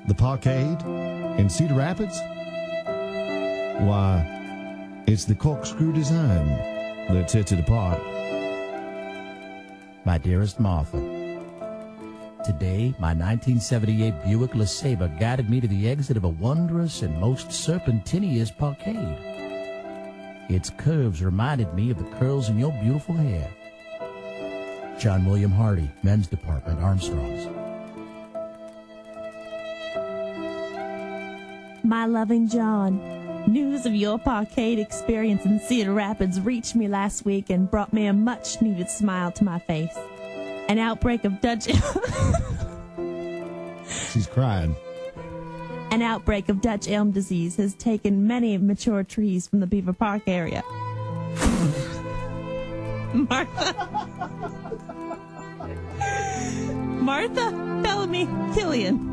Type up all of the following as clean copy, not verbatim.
The Parkade in Cedar Rapids? Why, it's the corkscrew design that sets it apart. My dearest Martha, today my 1978 Buick LeSabre guided me to the exit of a wondrous and most serpentinious parkade. Its curves reminded me of the curls in your beautiful hair. John William Hardy, Men's Department, Armstrongs. My loving John, news of your parkade experience in Cedar Rapids reached me last week and brought me a much-needed smile to my face. An outbreak of Dutch... She's crying. An outbreak of Dutch elm disease has taken many mature trees from the Beaver Park area. Martha Bellamy Killian.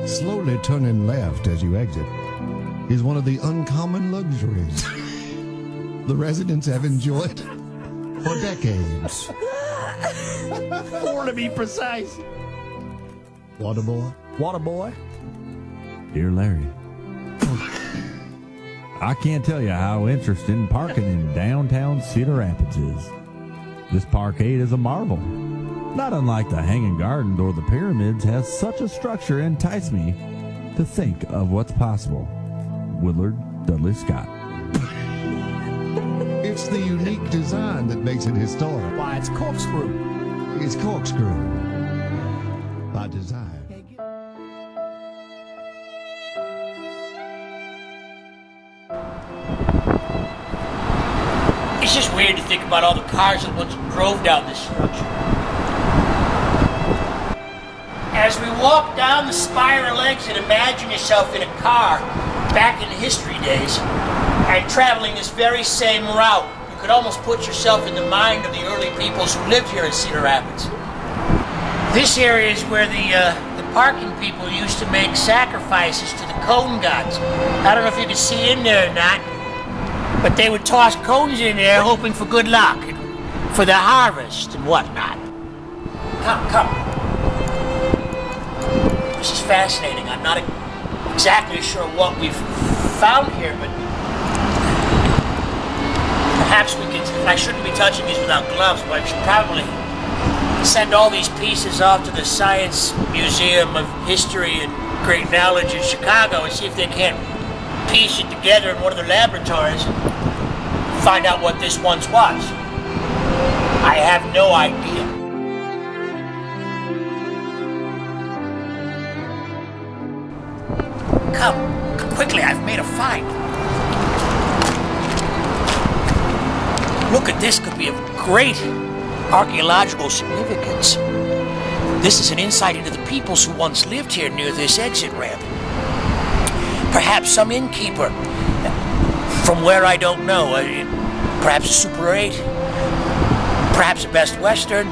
Slowly turning left as you exit is one of the uncommon luxuries the residents have enjoyed for decades. 4 to be precise. Water boy? Water boy? Dear Larry, I can't tell you how interesting parking in downtown Cedar Rapids is. This parkade is a marvel. Not unlike the Hanging Gardens or the Pyramids, has such a structure entice me to think of what's possible. Willard Dudley Scott. It's the unique design that makes it historic. Why, it's corkscrew. It's corkscrew by design. It's just weird to think about all the cars that once drove down this structure. As we walk down the spiral exit, imagine yourself in a car back in history days and traveling this very same route. You could almost put yourself in the mind of the early peoples who lived here in Cedar Rapids. This area is where the parking people used to make sacrifices to the cone gods. I don't know if you can see in there or not, but they would toss cones in there hoping for good luck and for the harvest and whatnot. Come. This is fascinating. I'm not exactly sure what we've found here, but perhaps we can... I shouldn't be touching these without gloves, but I should probably send all these pieces off to the Science Museum of History and Great Knowledge in Chicago and see if they can't piece it together in one of their laboratories and find out what this once was. I have no idea. Come quickly, I've made a find. Look at this, could be of great archaeological significance. This is an insight into the peoples who once lived here near this exit ramp. Perhaps some innkeeper, from where I don't know, perhaps a Super 8, perhaps a Best Western,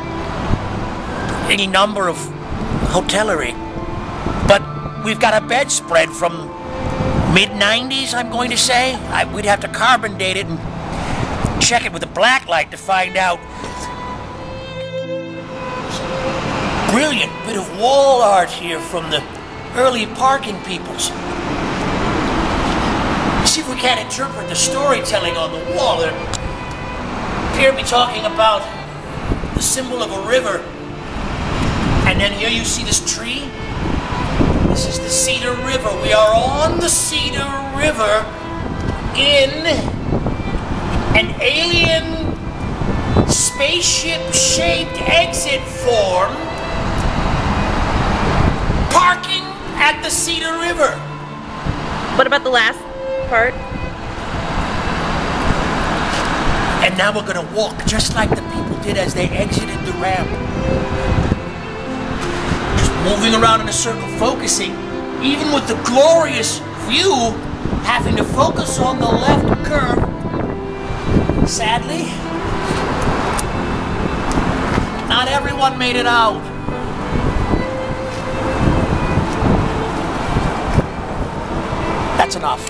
any number of hotellery. But we've got a bedspread from mid-90s, I'm going to say. We'd have to carbon date it and check it with a black light to find out. Brilliant bit of wall art here from the early parking peoples. See if we can't interpret the storytelling on the wall. There appear to be talking about the symbol of a river. And then here you see this tree. This is the Cedar River. We are on the Cedar River in an alien spaceship-shaped exit form, parking at the Cedar River. What about the last part? And now we're gonna walk just like the people did as they exited the ramp. Just moving around in a circle, focusing, even with the glorious view, having to focus on the left curve. Sadly, not everyone made it out. That's enough.